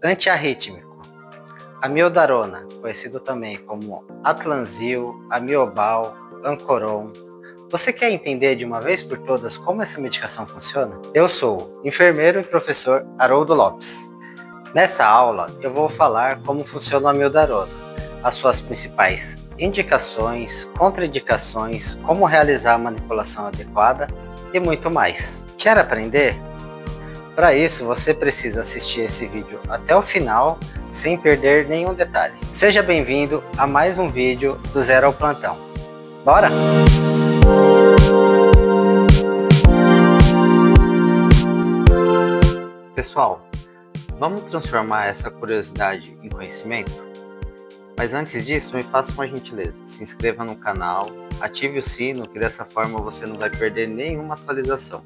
Antiarrítmico. Amiodarona, conhecido também como Atlanzil, Amiobal, Ancoron. Você quer entender de uma vez por todas como essa medicação funciona? Eu sou o enfermeiro e professor Haroldo Lopes. Nessa aula, eu vou falar como funciona o amiodarona, as suas principais indicações, contraindicações, como realizar a manipulação adequada e muito mais. Quer aprender? Para isso, você precisa assistir esse vídeo até o final, sem perder nenhum detalhe. Seja bem-vindo a mais um vídeo do Zero ao Plantão. Bora? Pessoal, vamos transformar essa curiosidade em conhecimento? Mas antes disso, me faça uma gentileza, se inscreva no canal, ative o sino, que dessa forma você não vai perder nenhuma atualização.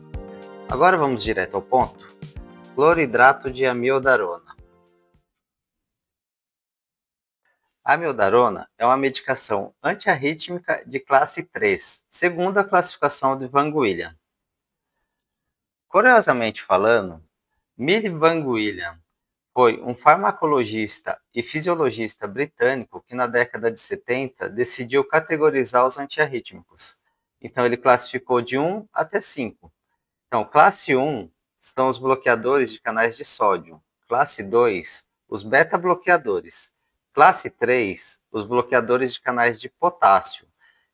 Agora vamos direto ao ponto. Cloridrato de amiodarona. A amiodarona é uma medicação antiarrítmica de classe 3, segundo a classificação de Van William. Curiosamente falando, Millie Van William foi um farmacologista e fisiologista britânico que na década de 70 decidiu categorizar os antiarrítmicos. Então ele classificou de 1 até 5. Então, classe 1 são os bloqueadores de canais de sódio. Classe 2, os beta-bloqueadores. Classe 3, os bloqueadores de canais de potássio.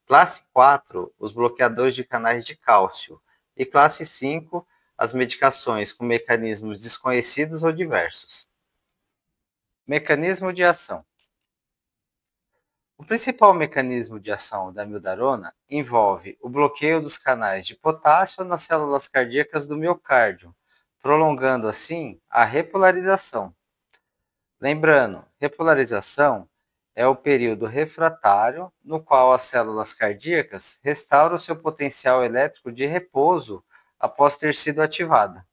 Classe 4, os bloqueadores de canais de cálcio. E classe 5, as medicações com mecanismos desconhecidos ou diversos. Mecanismo de ação. O principal mecanismo de ação da amiodarona envolve o bloqueio dos canais de potássio nas células cardíacas do miocárdio, prolongando assim a repolarização. Lembrando, repolarização é o período refratário no qual as células cardíacas restauram seu potencial elétrico de repouso após ter sido ativada.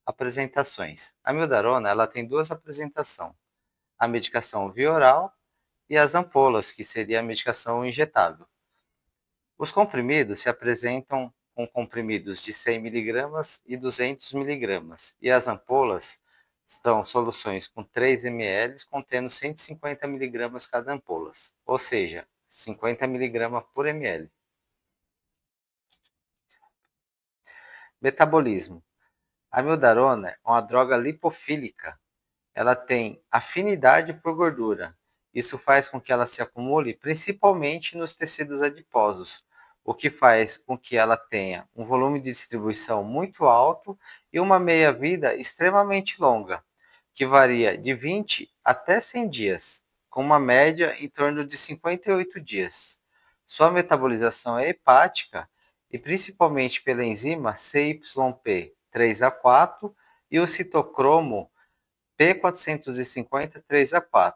Apresentações. A amiodarona ela tem duas apresentações: a medicação via oral e as ampolas, que seria a medicação injetável. Os comprimidos se apresentam com comprimidos de 100 mg e 200 mg, e as ampolas são soluções com 3 ml contendo 150 mg cada ampola, ou seja, 50 mg por ml. Metabolismo. A amiodarona é uma droga lipofílica. Ela tem afinidade por gordura. Isso faz com que ela se acumule principalmente nos tecidos adiposos, o que faz com que ela tenha um volume de distribuição muito alto e uma meia-vida extremamente longa, que varia de 20 até 100 dias, com uma média em torno de 58 dias. Sua metabolização é hepática e principalmente pela enzima CYP3A4 e o citocromo P450 3A4.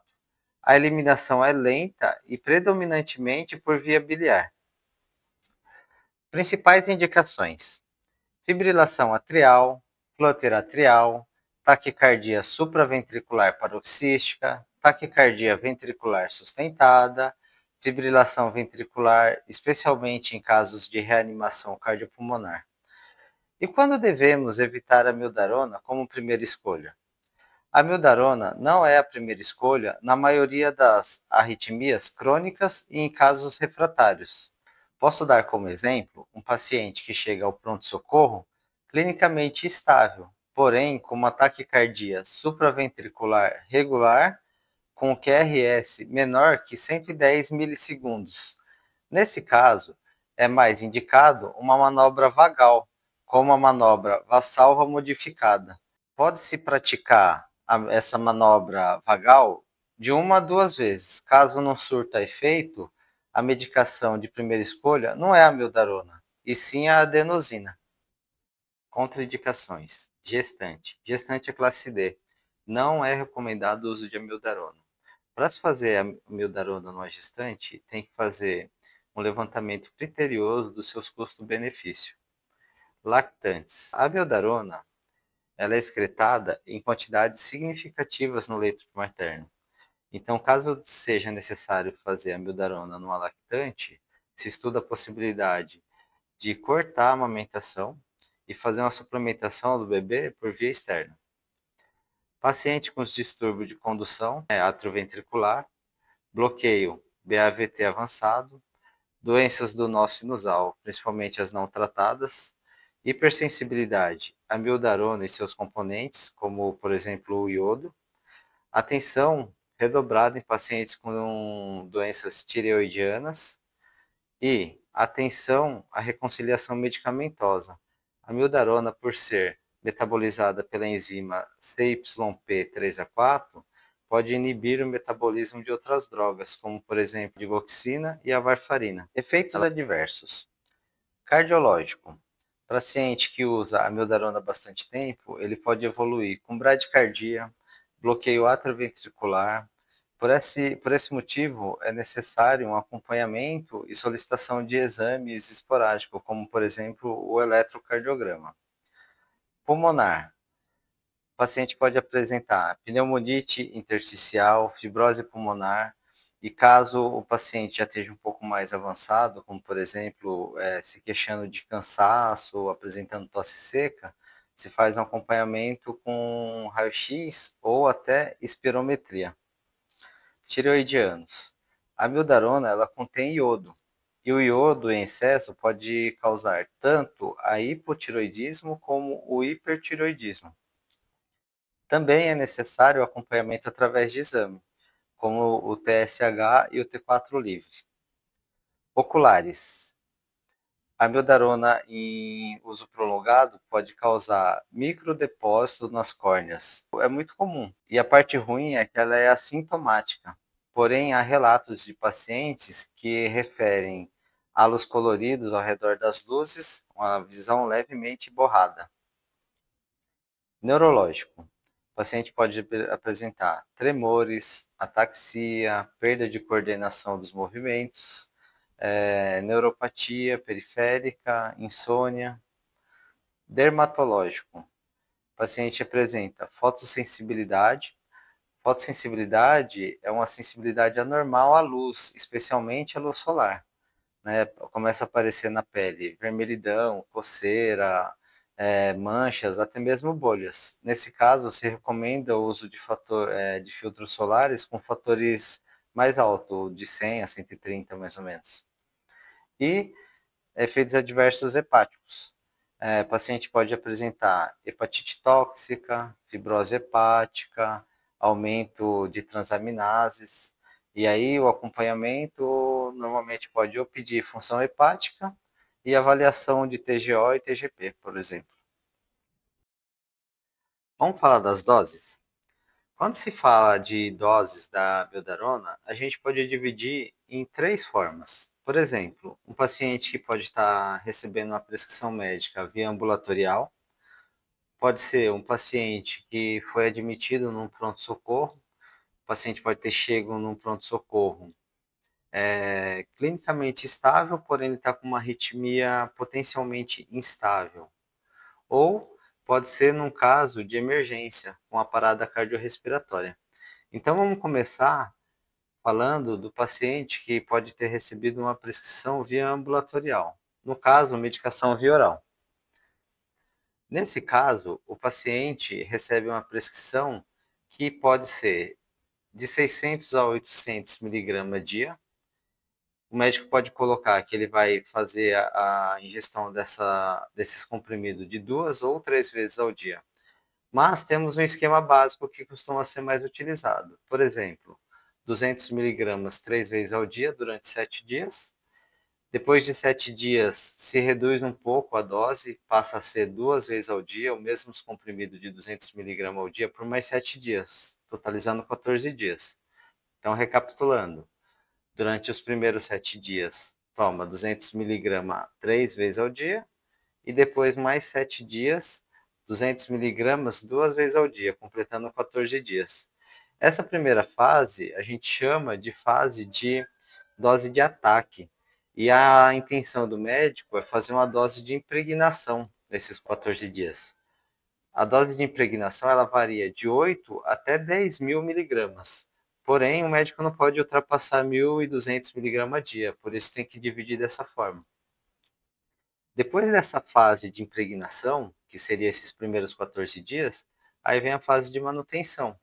A eliminação é lenta e predominantemente por via biliar. Principais indicações: fibrilação atrial, flutter atrial, taquicardia supraventricular paroxística, taquicardia ventricular sustentada, fibrilação ventricular, especialmente em casos de reanimação cardiopulmonar. E quando devemos evitar a amiodarona como primeira escolha? A amiodarona não é a primeira escolha na maioria das arritmias crônicas e em casos refratários. Posso dar como exemplo um paciente que chega ao pronto-socorro clinicamente estável, porém com uma taquicardia supraventricular regular com QRS menor que 110 milissegundos. Nesse caso, é mais indicado uma manobra vagal, como a manobra Valsalva modificada. Pode-se praticar essa manobra vagal de 1 a 2 vezes. Caso não surta efeito, a medicação de primeira escolha não é a amiodarona, e sim a adenosina. Contraindicações. Gestante. Gestante é classe D. Não é recomendado o uso de amiodarona. Para se fazer a amiodarona numa gestante, tem que fazer um levantamento criterioso dos seus custos-benefício. Lactantes. A amiodarona ela é excretada em quantidades significativas no leite materno. Então, caso seja necessário fazer a amiodarona numa lactante, se estuda a possibilidade de cortar a amamentação e fazer uma suplementação do bebê por via externa. Paciente com distúrbio de condução atrioventricular, bloqueio BAVT avançado, doenças do nó sinusal, principalmente as não tratadas, hipersensibilidade à amiodarona e seus componentes, como, por exemplo, o iodo, atenção redobrada em pacientes com doenças tireoidianas e atenção à reconciliação medicamentosa. A amiodarona, por ser metabolizada pela enzima CYP3A4, pode inibir o metabolismo de outras drogas, como, por exemplo, a digoxina e a varfarina. Efeitos adversos. Cardiológico. Paciente que usa a amiodarona há bastante tempo, ele pode evoluir com bradicardia, bloqueio atrioventricular. Por esse motivo, é necessário um acompanhamento e solicitação de exames esporádicos, como, por exemplo, o eletrocardiograma. Pulmonar. O paciente pode apresentar pneumonite intersticial, fibrose pulmonar, e caso o paciente já esteja um pouco mais avançado, como por exemplo, se queixando de cansaço ou apresentando tosse seca, se faz um acompanhamento com raio-x ou até espirometria. Tireoidianos. A amiodarona ela contém iodo, e o iodo em excesso pode causar tanto a hipotireoidismo como o hipertireoidismo. Também é necessário o acompanhamento através de exame, como o TSH e o T4 livre. Oculares. A amiodarona em uso prolongado pode causar microdepósito nas córneas. É muito comum. E a parte ruim é que ela é assintomática. Porém, há relatos de pacientes que referem halos coloridos ao redor das luzes, uma visão levemente borrada. Neurológico. O paciente pode apresentar tremores, ataxia, perda de coordenação dos movimentos, neuropatia periférica, insônia. Dermatológico. O paciente apresenta fotossensibilidade. Fotossensibilidade é uma sensibilidade anormal à luz, especialmente à luz solar. Né? Começa a aparecer na pele vermelhidão, coceira, manchas, até mesmo bolhas. Nesse caso, se recomenda o uso de filtros solares com fatores mais altos, de 100 a 130 mais ou menos. E efeitos adversos hepáticos. O paciente pode apresentar hepatite tóxica, fibrose hepática, aumento de transaminases, e aí o acompanhamento normalmente pode ou pedir função hepática e avaliação de TGO e TGP, por exemplo. Vamos falar das doses? Quando se fala de doses da amiodarona, a gente pode dividir em 3 formas. Por exemplo, um paciente que pode estar recebendo uma prescrição médica via ambulatorial, pode ser um paciente que foi admitido num pronto-socorro, o paciente pode ter chego num pronto-socorro clinicamente estável, porém ele está com uma arritmia potencialmente instável. Ou pode ser num caso de emergência, com a parada cardiorrespiratória. Então vamos começar falando do paciente que pode ter recebido uma prescrição via ambulatorial, no caso, medicação via oral. Nesse caso, o paciente recebe uma prescrição que pode ser de 600 a 800 miligramas dia. O médico pode colocar que ele vai fazer a ingestão desses comprimidos de 2 ou 3 vezes ao dia. Mas temos um esquema básico que costuma ser mais utilizado. Por exemplo, 200 miligramas 3 vezes ao dia durante 7 dias. Depois de 7 dias, se reduz um pouco a dose, passa a ser 2 vezes ao dia, o mesmo comprimido de 200 miligramas ao dia por mais 7 dias, totalizando 14 dias. Então, recapitulando, durante os primeiros 7 dias, toma 200 miligramas 3 vezes ao dia, e depois mais 7 dias, 200 miligramas 2 vezes ao dia, completando 14 dias. Essa primeira fase a gente chama de fase de dose de ataque, e a intenção do médico é fazer uma dose de impregnação nesses 14 dias. A dose de impregnação ela varia de 8 até 10 mil miligramas. Porém, o médico não pode ultrapassar 1.200 miligramas a dia, por isso tem que dividir dessa forma. Depois dessa fase de impregnação, que seria esses primeiros 14 dias, Aí vem a fase de manutenção.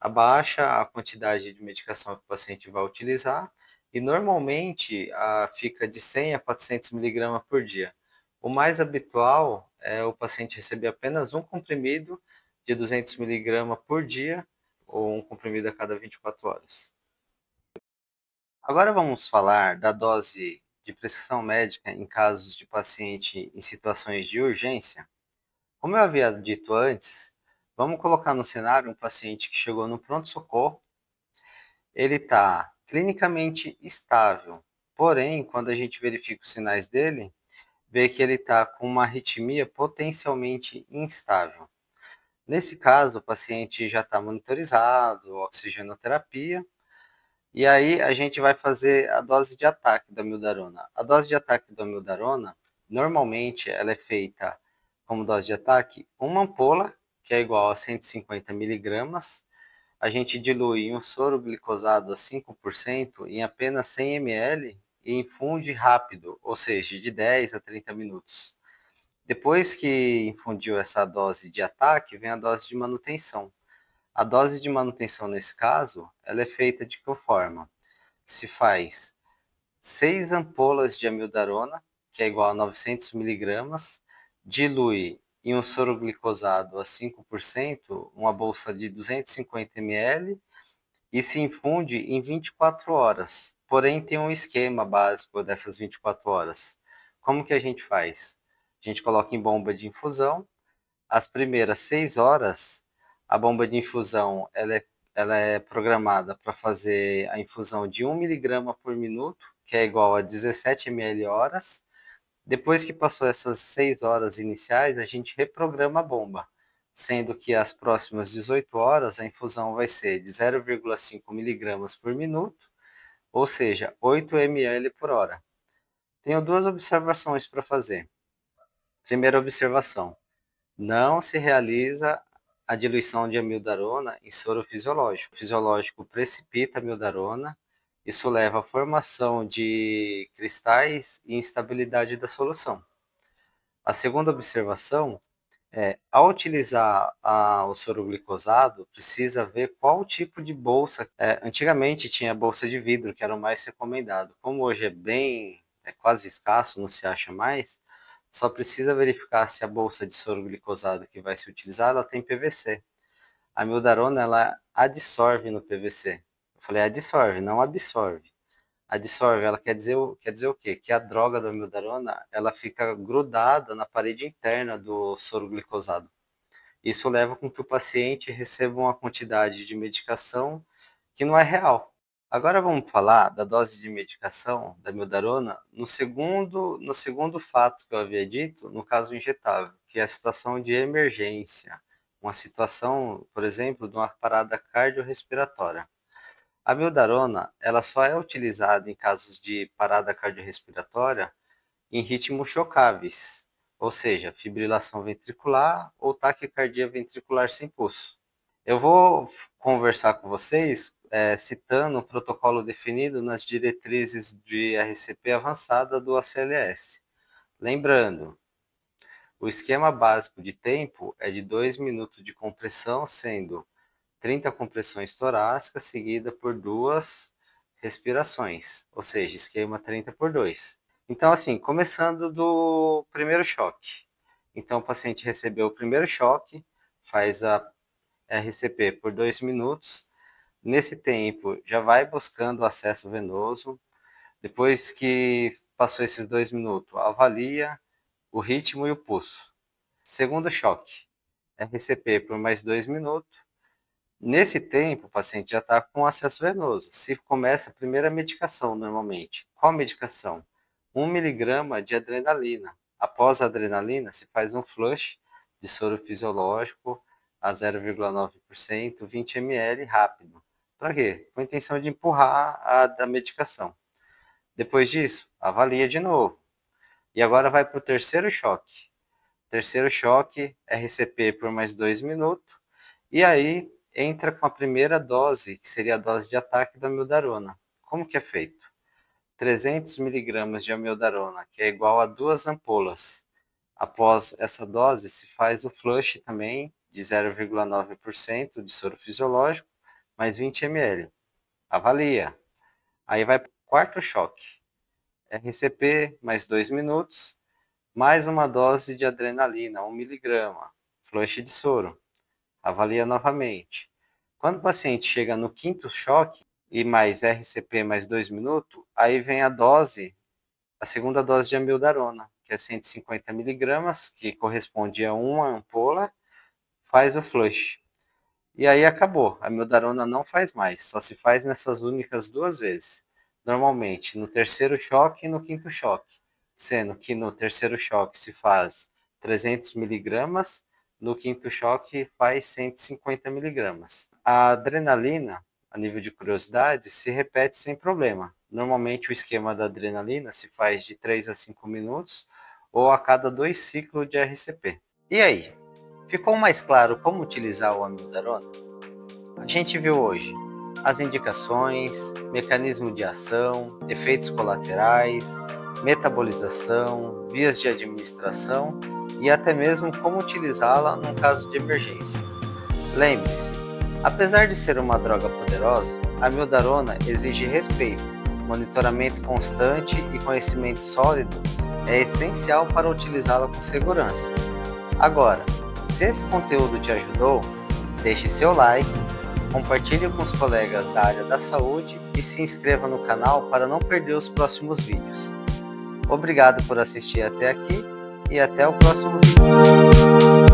Abaixa a quantidade de medicação que o paciente vai utilizar e normalmente fica de 100 a 400 miligramas por dia. O mais habitual é o paciente receber apenas um comprimido de 200 miligramas por dia ou um comprimido a cada 24 horas. Agora vamos falar da dose de prescrição médica em casos de paciente em situações de urgência. Como eu havia dito antes, vamos colocar no cenário um paciente que chegou no pronto-socorro. Ele está clinicamente estável, porém, quando a gente verifica os sinais dele, vê que ele está com uma arritmia potencialmente instável. Nesse caso, o paciente já está monitorizado, oxigenoterapia, e aí a gente vai fazer a dose de ataque da mildarona. A dose de ataque da mildarona, normalmente, ela é feita como dose de ataque uma ampola, que é igual a 150 miligramas. A gente dilui em um soro glicosado a 5% em apenas 100 ml e infunde rápido, ou seja, de 10 a 30 minutos. Depois que infundiu essa dose de ataque, vem a dose de manutenção. A dose de manutenção, nesse caso, ela é feita de que forma? Se faz 6 ampolas de amiodarona, que é igual a 900 miligramas, dilui em um soro glicosado a 5%, uma bolsa de 250 ml, e se infunde em 24 horas. Porém, tem um esquema básico dessas 24 horas. Como que a gente faz? A gente coloca em bomba de infusão. As primeiras 6 horas, a bomba de infusão ela é programada para fazer a infusão de 1 miligrama por minuto, que é igual a 17 ml horas. Depois que passou essas 6 horas iniciais, a gente reprograma a bomba, sendo que as próximas 18 horas a infusão vai ser de 0,5 miligramas por minuto, ou seja, 8 ml por hora. Tenho duas observações para fazer. Primeira observação: não se realiza a diluição de amiodarona em soro fisiológico. O fisiológico precipita a amiodarona, isso leva à formação de cristais e instabilidade da solução. A segunda observação ao utilizar o soro glicosado, precisa ver qual tipo de bolsa. Antigamente tinha bolsa de vidro, que era o mais recomendado. Como hoje é quase escasso, não se acha mais, só precisa verificar se a bolsa de soro glicosado que vai se utilizar, ela tem PVC. A mildarona, ela adsorve no PVC. Eu falei adsorve, não absorve. Adsorve, ela quer dizer o quê? Que a droga da mildarona, ela fica grudada na parede interna do soro glicosado. Isso leva com que o paciente receba uma quantidade de medicação que não é real. Agora vamos falar da dose de medicação da mildarona no segundo fato que eu havia dito, no caso injetável, que é a situação de emergência, uma situação, por exemplo, de uma parada cardiorrespiratória. A mildarona, ela só é utilizada em casos de parada cardiorrespiratória em ritmos chocáveis, ou seja, fibrilação ventricular ou taquicardia ventricular sem pulso. Eu vou conversar com vocês citando o protocolo definido nas diretrizes de RCP avançada do ACLS. Lembrando, o esquema básico de tempo é de 2 minutos de compressão, sendo 30 compressões torácicas, seguida por 2 respirações, ou seja, esquema 30 por 2. Então, assim, começando do primeiro choque. Então, o paciente recebeu o primeiro choque, faz a RCP por 2 minutos. Nesse tempo, já vai buscando o acesso venoso. Depois que passou esses 2 minutos, avalia o ritmo e o pulso. Segundo choque, RCP por mais 2 minutos. Nesse tempo, o paciente já está com acesso venoso. Se começa a primeira medicação, normalmente. Qual medicação? 1 miligrama de adrenalina. Após a adrenalina, se faz um flush de soro fisiológico a 0,9%, 20 ml rápido. Para quê? Com a intenção de empurrar a da medicação. Depois disso, avalia de novo. E agora vai para o terceiro choque. Terceiro choque, RCP por mais 2 minutos. E aí entra com a primeira dose, que seria a dose de ataque da mildarona. Como que é feito? 300 miligramas de amiodarona, que é igual a 2 ampolas. Após essa dose, se faz o flush também de 0,9% de soro fisiológico, mais 20 ml. Avalia. Aí vai para o quarto choque. RCP, mais 2 minutos, mais uma dose de adrenalina, 1 miligrama, flush de soro. Avalia novamente. Quando o paciente chega no quinto choque, e mais RCP mais 2 minutos, aí vem a segunda dose de amiodarona, que é 150 miligramas, que corresponde a uma ampola, faz o flush. E aí acabou, a amiodarona não faz mais, só se faz nessas únicas 2 vezes. Normalmente no terceiro choque e no quinto choque, sendo que no terceiro choque se faz 300 miligramas, no quinto choque faz 150 miligramas. A adrenalina, a nível de curiosidade, se repete sem problema. Normalmente o esquema da adrenalina se faz de 3 a 5 minutos ou a cada 2 ciclos de RCP. E aí, ficou mais claro como utilizar o amiodarona? A gente viu hoje as indicações, mecanismo de ação, efeitos colaterais, metabolização, vias de administração e até mesmo como utilizá-la num caso de emergência. Lembre-se, apesar de ser uma droga poderosa, a amiodarona exige respeito, monitoramento constante e conhecimento sólido é essencial para utilizá-la com segurança. Agora, se esse conteúdo te ajudou, deixe seu like, compartilhe com os colegas da área da saúde e se inscreva no canal para não perder os próximos vídeos. Obrigado por assistir até aqui e até o próximo vídeo.